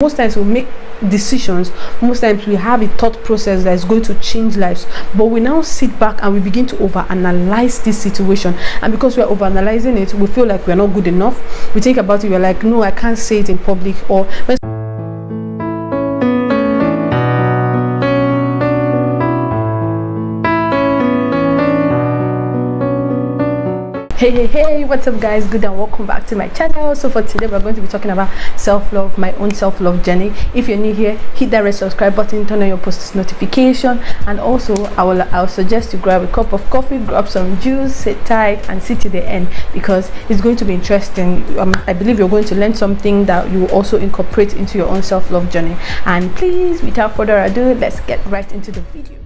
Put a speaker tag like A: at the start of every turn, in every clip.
A: Most times we make decisions, most times we have a thought process that is going to change lives, but we now sit back and we begin to overanalyze this situation, and because we are overanalyzing it, we feel like we are not good enough. We think about it, we're like, no, I can't say it in public. Or when hey, what's up guys, good and welcome back to my channel. So for today we're going to be talking about self-love, my own self-love journey. If you're new here, hit that red subscribe button, turn on your post notification, and also I'll suggest you grab a cup of coffee, grab some juice, sit tight and sit to the end, because it's going to be interesting. I believe you're going to learn something that you will also incorporate into your own self-love journey. And please, without further ado, let's get right into the video.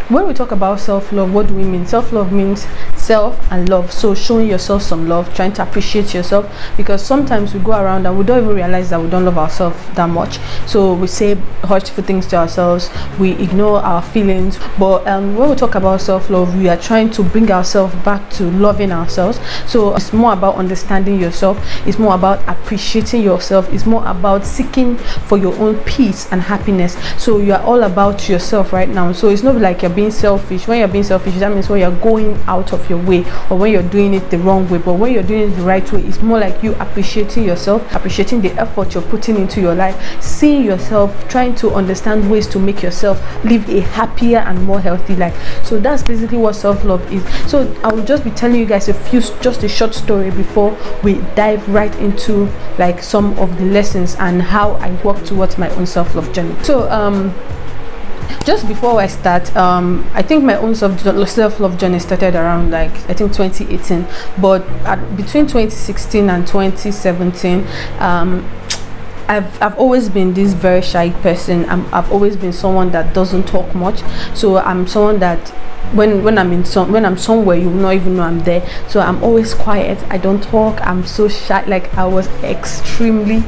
A: When we talk about self-love, what do we mean? Self-love means self and love. So showing yourself some love, trying to appreciate yourself, because sometimes we go around and we don't even realize that we don't love ourselves that much. So we say hurtful things to ourselves, we ignore our feelings. But when we talk about self-love, we are trying to bring ourselves back to loving ourselves. So it's more about understanding yourself, it's more about appreciating yourself, it's more about seeking for your own peace and happiness. So you are all about yourself right now. So it's not like you're being selfish. When you're being selfish, that means when you're going out of your way, or when you're doing it the wrong way. But when you're doing it the right way, it's more like you appreciating yourself, appreciating the effort you're putting into your life, seeing yourself, trying to understand ways to make yourself live a happier and more healthy life. So that's basically what self-love is. So I will just be telling you guys just a short story before we dive right into like some of the lessons and how I work towards my own self-love journey. So just before I start, I think my own self-love journey started around like I think 2018, but between 2016 and 2017, I've always been this very shy person. I've always been someone that doesn't talk much. So I'm someone that when I'm somewhere, you will not even know I'm there. So I'm always quiet, I don't talk, I'm so shy. Like I was extremely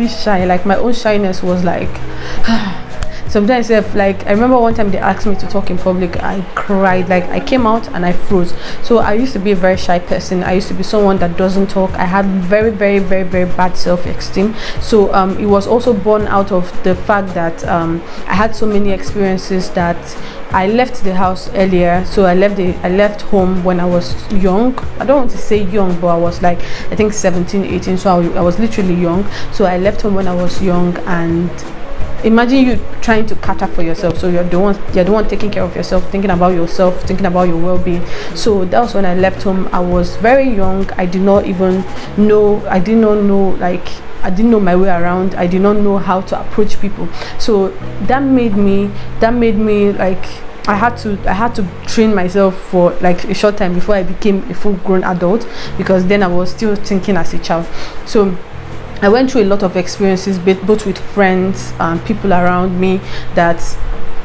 A: shy. Like my own shyness was like sometimes like I remember one time they asked me to talk in public, I cried. Like I came out and I froze. So I used to be a very shy person. I used to be someone that doesn't talk. I had very bad self-esteem. So it was also born out of the fact that I had so many experiences that I left the house earlier. So I left home when I was young. I don't want to say young, but I was like I think 17, 18. So I was literally young. So I left home when I was young, and imagine you trying to cater for yourself. So you're the one taking care of yourself, thinking about yourself, thinking about your well-being. So that was when I left home. I was very young. I did not know my way around. I did not know how to approach people. So that made me like I had to train myself for like a short time before I became a full-grown adult, because then I was still thinking as a child. So I went through a lot of experiences, both with friends and people around me, that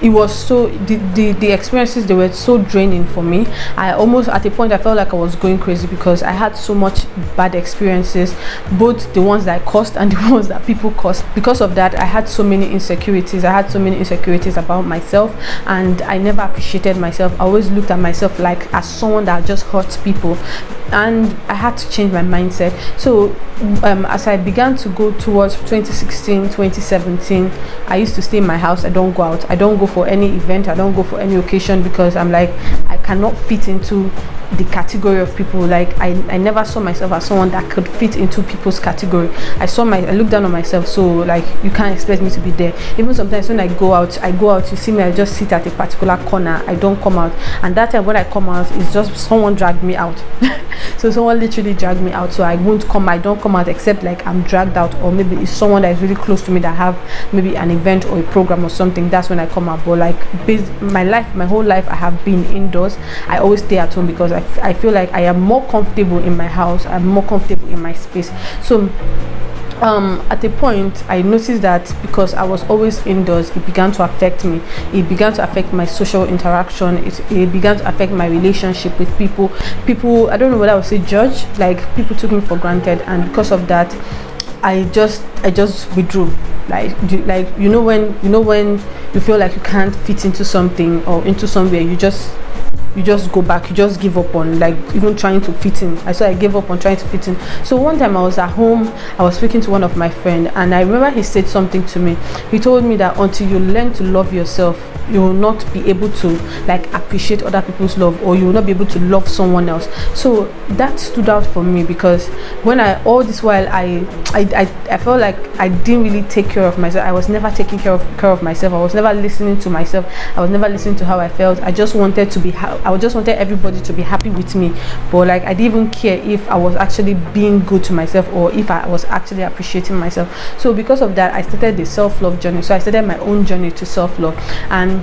A: it was so the experiences, they were so draining for me. I almost at a point I felt like I was going crazy, because I had so much bad experiences, both the ones that I caused and the ones that people caused. Because of that, I had so many insecurities. About myself, and I never appreciated myself. I always looked at myself like as someone that just hurts people, and I had to change my mindset. So as I began to go towards 2016, 2017, I used to stay in my house. I don't go out, I don't go for any event, I don't go for any occasion, because I'm like I cannot fit into the category of people. Like I never saw myself as someone that could fit into people's category. I looked down on myself. So like you can't expect me to be there. Even sometimes when I go out, you see me, I just sit at a particular corner, I don't come out. And that time when I come out, it's just someone dragged me out. So someone literally dragged me out. So I don't come out except like I'm dragged out, or maybe it's someone that is really close to me that have maybe an event or a program or something. That's when I come out. But like my whole life I have been indoors. I always stay at home, because I feel like I am more comfortable in my house, I'm more comfortable in my space. So at a point I noticed that because I was always indoors, it began to affect me. It began to affect my social interaction. It began to affect my relationship with people. I don't know what I would say, judge. Like people took me for granted, and because of that I just withdrew. Like you know when you feel like you can't fit into something or into somewhere, you just you just go back, you just give up on like even trying to fit in. I gave up on trying to fit in. So one time I was at home, I was speaking to one of my friends, and I remember he said something to me. He told me that until you learn to love yourself, you will not be able to like appreciate other people's love, or you will not be able to love someone else. So that stood out for me, because when all this while I felt like I didn't really take care of myself. I was never taking care of myself. I was never listening to myself. I was never listening to how I felt. I just wanted everybody to be happy with me, but like I didn't even care if I was actually being good to myself, or if I was actually appreciating myself. So because of that, I started the self-love journey. So I started my own journey to self-love, and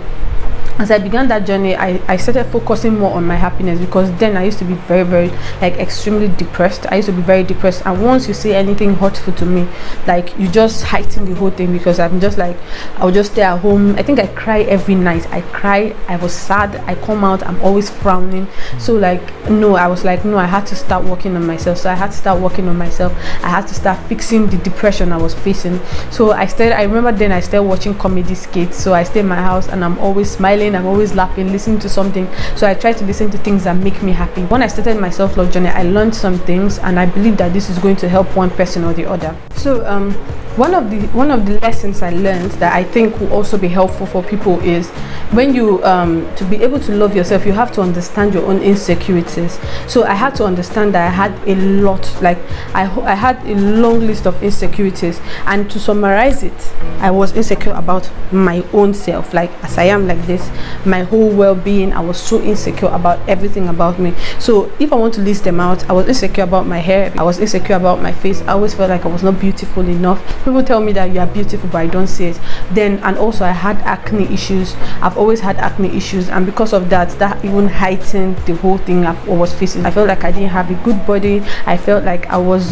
A: as I began that journey, I started focusing more on my happiness, because then I used to be very, very like extremely depressed. I used to be very depressed, and once you say anything hurtful to me, like you just heighten the whole thing, because I'm just like, I'll just stay at home. I think I cry every night. I cry, I was sad, I come out, I'm always frowning. So like no, I was like, no, I had to start working on myself. So I had to start working on myself. I had to start fixing the depression I was facing. So I remember then I started watching comedy skits. So I stay in my house and I'm always smiling, I'm always laughing, listening to something. So I try to listen to things that make me happy. When I started my self-love journey, I learned some things, and I believe that this is going to help one person or the other. So one of the lessons I learned that I think will also be helpful for people is, when you to be able to love yourself, you have to understand your own insecurities. So I had to understand that I had a lot, like I had a long list of insecurities, and to summarize it, I was insecure about my own self, like as I am like this, my whole well-being. I was so insecure about everything about me. So if I want to list them out, I was insecure about my hair, I was insecure about my face. I always felt like I was not beautiful enough. People tell me that you are beautiful, but I don't see it. Then, and also I had acne issues. I've always had acne issues, and because of that even heightened the whole thing I was facing. I felt like I didn't have a good body. I felt like I was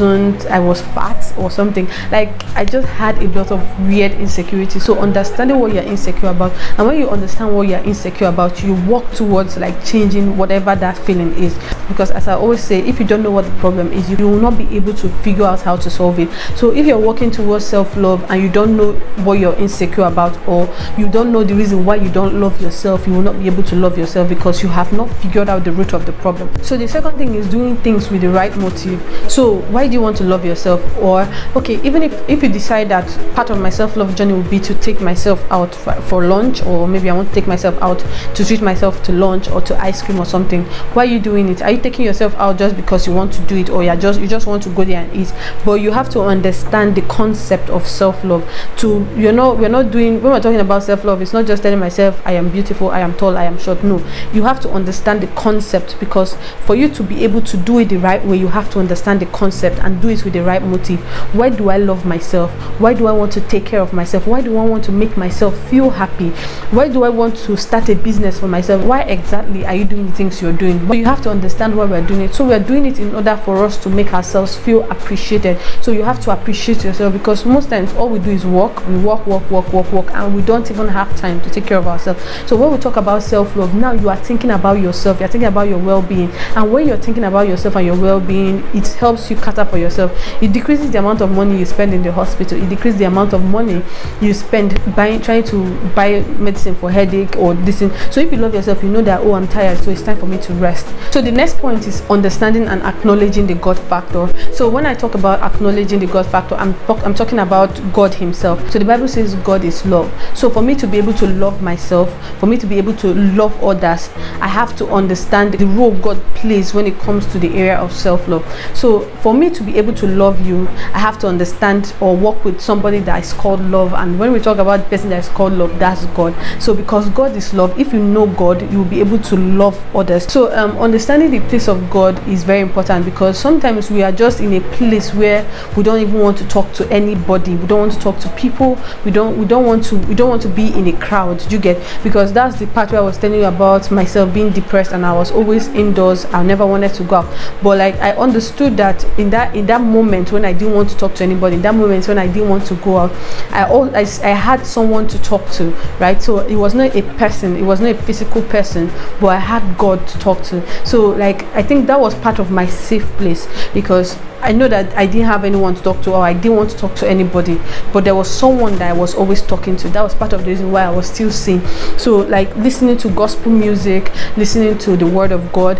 A: fat or something. Like I just had a lot of weird insecurities. So understanding what you're insecure about, and when you understand what you're insecure about, you work towards like changing whatever that feeling is. Because as I always say, if you don't know what the problem is, you will not be able to figure out how to solve it. So if you're working towards self-love and you don't know what you're insecure about, or you don't know the reason why you don't love yourself, you will not be able to love yourself, because you have not figured out the root of the problem. So the second thing is doing things with the right motive. So why do you want to love yourself? Or okay, even if you decide that part of my self-love journey will be to take myself out for lunch, or maybe I want to take myself out to treat myself to lunch or to ice cream or something, why are you doing it? Are you taking yourself out just because you want to do it, or you just want to go there and eat? But you have to understand the concept of self-love. We're not doing, when we're talking about self-love, it's not just telling myself I am beautiful, I am tall, I am short. No, you have to understand the concept, because for you to be able to do it the right way, you have to understand the concept and do it with the right motive. Why do I love myself? Why do I want to take care of myself? Why do I want to make myself feel happy? Why do I want to start a business for myself? Why exactly are you doing the things you're doing? But you have to understand why we're doing it. So we're doing it in order for us to make ourselves feel appreciated. So you have to appreciate yourself, because most times all we do is work. We work, and we don't even have time to take care of ourselves. So when we talk about self-love, now you are thinking about yourself, you're thinking about your well-being. And when you're thinking about yourself and your well-being, it helps you cater for yourself. It decreases the amount of money you spend in the hospital. It decreases the amount of money you spend trying to buy medicine for headache or this thing. So if you love yourself, you know that, oh, I'm tired, so it's time for me to rest. So the next point is understanding and acknowledging the God factor. So when I talk about acknowledging the God factor, I'm talking about God himself. So the Bible says God is love. So for me to be able to love myself, for me to be able to love others, I have to understand the role God plays when it comes to the area of self-love. So for me to be able to love you, I have to understand or work with somebody that is called love. And when we talk about the person that is called love, that's God. So because God is love, if you know God, you will be able to love others. So understanding the place of God is very important, because sometimes we are just in a place where we don't even want to talk to anybody. We don't want to talk to people. We don't want to be in a crowd. You get? Because that's the part where I was telling you about myself being depressed, and I was always indoors. I never wanted to go out. But like I understood that in that moment when I didn't want to talk to anybody, in that moment when I didn't didn't want to go out, I had someone to talk to, right? So it was not a person, it was not a physical person, but I had God to talk to. So like I think that was part of my safe place, because I know that I didn't have anyone to talk to, or I didn't want to talk to anybody, but there was someone that I was always talking to. That was part of the reason why I was still sane. So like listening to gospel music, listening to the word of God,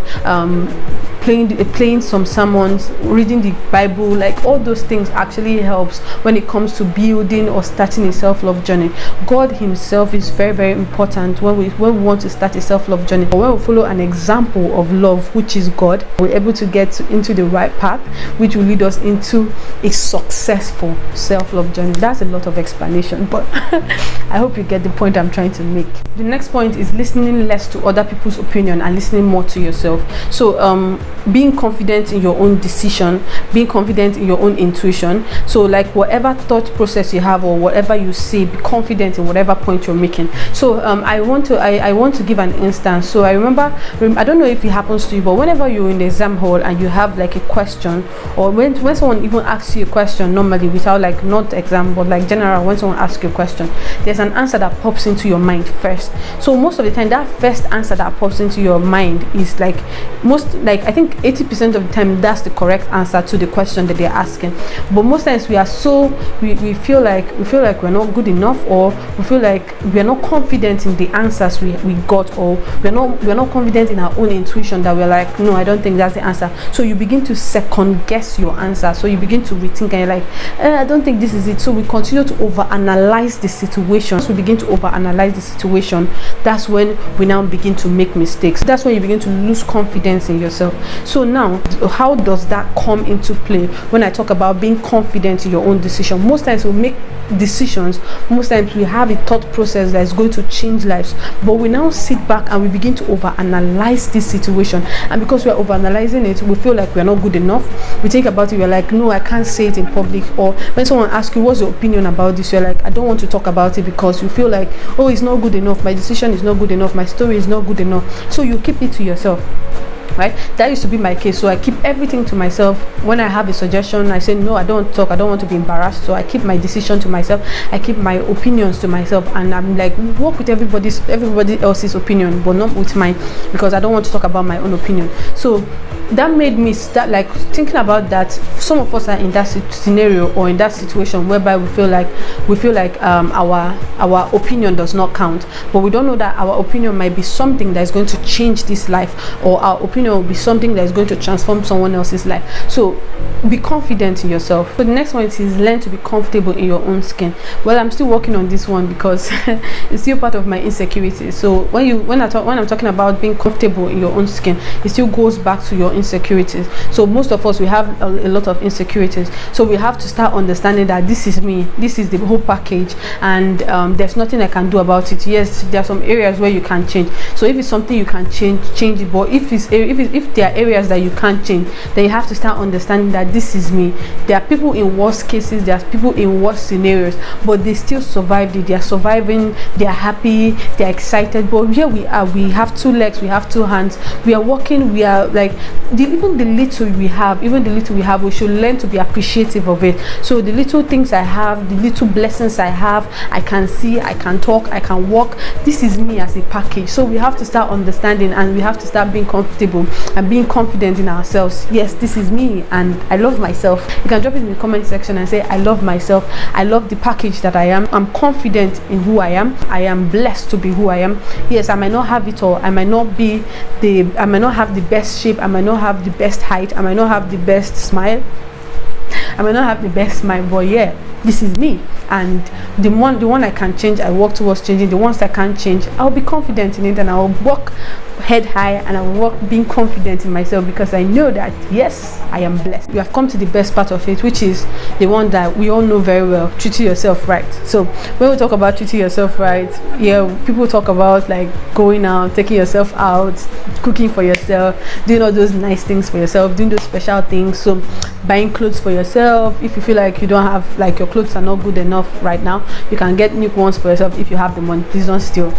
A: playing some sermons, reading the Bible, like all those things actually helps when it comes to building or starting a self-love journey. God himself is very, very important when we want to start a self-love journey. When we follow an example of love, which is God, we're able to get into the right path, which will lead us into a successful self-love journey. That's a lot of explanation, but I hope you get the point I'm trying to make. The next point is listening less to other people's opinion and listening more to yourself. So being confident in your own decision, being confident in your own intuition. So like whatever thought process you have or whatever you say, be confident in whatever point you're making. So I want to give an instance. So I remember, I don't know if it happens to you, but whenever you're in the exam hall and you have like a question, or when someone even asks you a question normally, without like not exam but like general, when someone asks you a question, there's an answer that pops into your mind first. So most of the time that first answer that pops into your mind is like I think 80% of the time that's the correct answer to the question that they're asking. But most times we feel like we're not good enough, or we feel like we're not confident in the answers we got, or we're not confident in our own intuition, that we're like, no, I don't think that's the answer. So you begin to second guess your answer. So you begin to rethink and you're like, I don't think this is it. So we continue to overanalyze the situation. So we begin to overanalyze the situation. That's when we now begin to make mistakes. That's when you begin to lose confidence in yourself. So now, how does that come into play when I talk about being confident in your own decision? Most times we make decisions, most times we have a thought process that is going to change lives, but we now sit back and we begin to overanalyze this situation, and because we are overanalyzing it, we feel like we are not good enough. We think about it, we're like, no, I can't say it in public. Or when someone asks you what's your opinion about this, you're like, I don't want to talk about it, because you feel like, oh, it's not good enough, my decision is not good enough, my story is not good enough. So you keep it to yourself. Right, that used to be my case. So I keep everything to myself. When I have a suggestion, I say no, I don't talk, I don't want to be embarrassed. So I keep my decision to myself, I keep my opinions to myself, and I'm like, work with everybody else's opinion, but not with mine, because I don't want to talk about my own opinion. So that made me start like thinking about that. Some of us are in that scenario or in that situation whereby we feel like our opinion does not count, but we don't know that our opinion might be something that is going to change this life, or our opinion will be something that is going to transform someone else's life. So be confident in yourself. So the next one is learn to be comfortable in your own skin. Well, I'm still working on this one because it's still part of my insecurities. So when I'm talking about being comfortable in your own skin, it still goes back to your insecurities. So most of us, we have a lot of insecurities, so we have to start understanding that this is me, this is the whole package, and there's nothing I can do about it. Yes, there are some areas where you can change. So if it's something you can change it, but if there are areas that you can't change, then you have to start understanding that this is me. There are people in worse cases, there are people in worse scenarios, but they still survived it. They are surviving, they are happy, they are excited. But here we are, we have two legs, we have two hands, we are walking, we are like, even the little we have, we should learn to be appreciative of it. So the little things I have, the little blessings I have, I can see, I can talk, I can walk, this is me as a package. So we have to start understanding, and we have to start being comfortable and being confident in ourselves. Yes, this is me, and I love myself. You can drop it in the comment section and say, I love myself, I love the package that I am, I'm confident in who I am blessed to be who I am. Yes, I might not have it all, I might not have the best shape, I might not have the best height, I might not have the best smile, but yeah, this is me. And the one I can change, I work towards changing. The ones I can't change, I'll be confident in it, and I'll walk head high, and I'll walk being confident in myself, because I know that yes, I am blessed. We have come to the best part of it, which is the one that we all know very well: treating yourself right. So when we talk about treating yourself right, yeah, people talk about like going out, taking yourself out, cooking for yourself, doing all those nice things for yourself, doing those special things. So buying clothes for yourself. If you feel like you don't have, like, your clothes are not good enough right now, you can get new ones for yourself if you have the money. Please don't steal.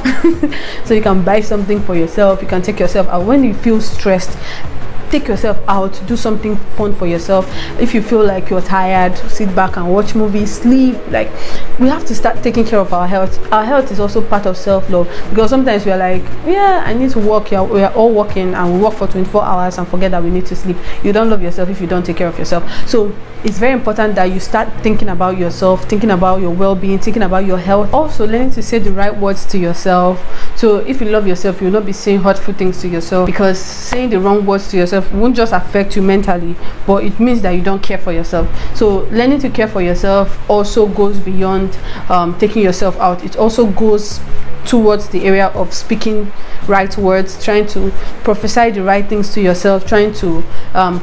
A: So you can buy something for yourself, you can take yourself out. When you feel stressed, take yourself out, do something fun for yourself. If you feel like you're tired, sit back and watch movies, sleep. Like, we have to start taking care of our health. Our health is also part of self-love, because sometimes we are like, yeah, I need to work. Yeah, we are all working and we work for 24 hours and forget that we need to sleep. You don't love yourself if you don't take care of yourself. So it's very important that you start thinking about yourself, thinking about your well-being, thinking about your health. Also learning to say the right words to yourself. So if you love yourself, you'll not be saying hurtful things to yourself, because saying the wrong words to yourself won't just affect you mentally, but it means that you don't care for yourself. So learning to care for yourself also goes beyond taking yourself out. It also goes towards the area of speaking right words, trying to prophesy the right things to yourself, trying to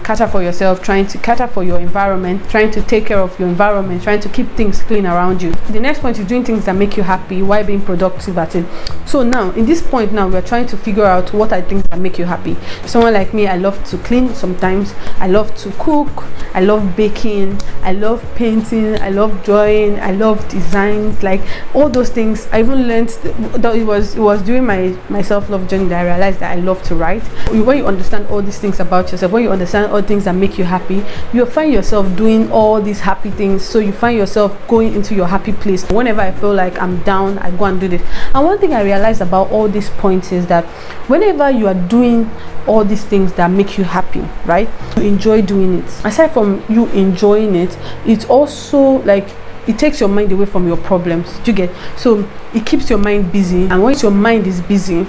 A: cater for yourself, trying to cater for your environment, trying to take care of your environment, trying to keep things clean around you. The next point is doing things that make you happy while being productive at it. So now in this point now, we're trying to figure out what are things that make you happy. Someone like me, I love to clean sometimes, I love to cook, I love baking, I love painting, I love drawing, I love designs, like all those things. I even learned that it was during my self-love journey that I realized that I love to write. When you understand all these things about yourself, when you understand all things that make you happy, you'll find yourself doing all these happy things. So you find yourself going into your happy place. Whenever I feel like I'm down, I go and do this. And one thing I realized about all these points is that whenever you are doing all these things that make you happy, right, you enjoy doing it. Aside from you enjoying it, it's also like it takes your mind away from your problems. Do you get? So it keeps your mind busy, and once your mind is busy,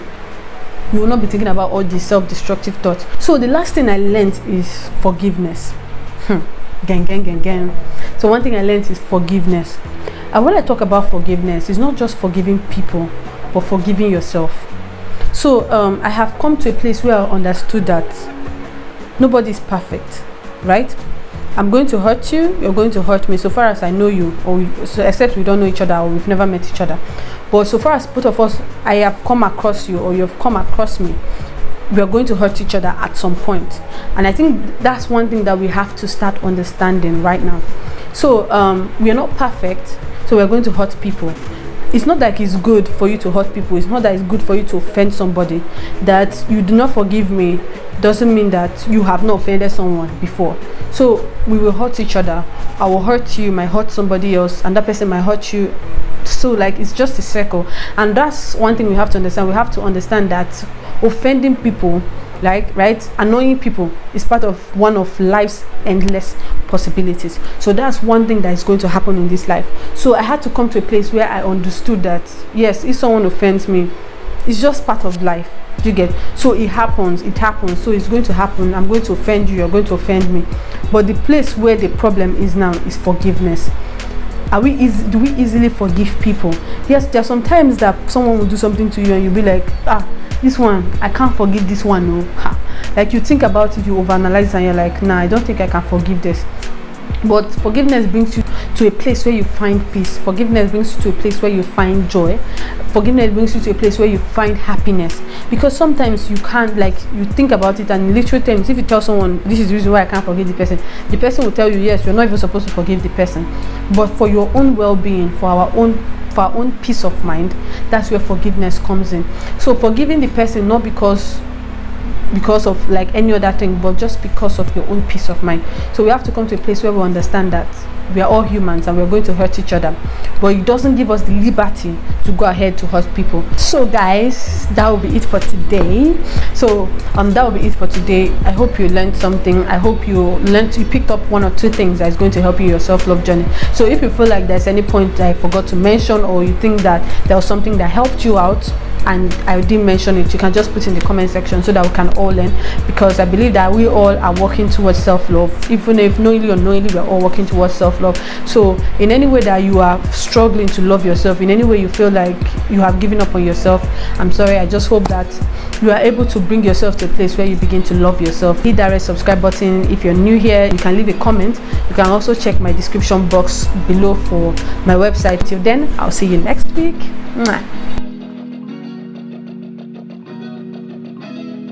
A: you will not be thinking about all these self-destructive thoughts. So the last thing I learned is forgiveness. Gang. So one thing I learned is forgiveness. And when I talk about forgiveness, it's not just forgiving people, but forgiving yourself. So I have come to a place where I understood that nobody is perfect, right? I'm going to hurt you, you're going to hurt me, so far as I know you, so except we don't know each other or we've never met each other. But so far as both of us, I have come across you or you've come across me, we are going to hurt each other at some point. And I think that's one thing that we have to start understanding right now. So we are not perfect, so we're going to hurt people. It's not like it's good for you to hurt people. It's not that it's good for you to offend somebody. That you do not forgive me doesn't mean that you have not offended someone before. So we will hurt each other. I will hurt you, might hurt somebody else, and that person might hurt you. So like it's just a circle. And that's one thing we have to understand. We have to understand that offending people, like, right, annoying people is part of one of life's endless possibilities. So that's one thing that is going to happen in this life. So I had to come to a place where I understood that yes, if someone offends me, it's just part of life. Do you get? So it happens, so it's going to happen. I'm going to offend you, you're going to offend me. But the place where the problem is now is forgiveness. Do we easily forgive people? Yes, there are some times that someone will do something to you and you'll be like, this one, I can't forgive this one, no. Like you think about it, you overanalyze it and you're like, nah, I don't think I can forgive this. But forgiveness brings you to a place where you find peace. Forgiveness brings you to a place where you find joy. Forgiveness brings you to a place where you find happiness. Because sometimes you can't, like, you think about it and in literal terms, if you tell someone, this is the reason why I can't forgive the person will tell you, yes, you're not even supposed to forgive the person. But for your own well-being, for our own peace of mind, that's where forgiveness comes in. So forgiving the person not because of like any other thing, but just because of your own peace of mind. So we have to come to a place where we understand that we are all humans and we're going to hurt each other, but it doesn't give us the liberty to go ahead to hurt people. So guys, that will be it for today. So that will be it for today. I hope you learned something. I hope you picked up one or two things that is going to help you in your self-love journey. So if you feel like there's any point that I forgot to mention, or you think that there was something that helped you out and I didn't mention it, you can just put in the comment section so that we can all learn, because I believe that we all are working towards self-love. Even if knowingly or unknowingly, we're all working towards self-love. So in any way that you are struggling to love yourself, in any way you feel like you have given up on yourself, I'm sorry, I just hope that you are able to bring yourself to a place where you begin to love yourself. Hit that red subscribe button. If you're new here, you can leave a comment. You can also check my description box below for my website. Till then, I'll see you next week. Mwah.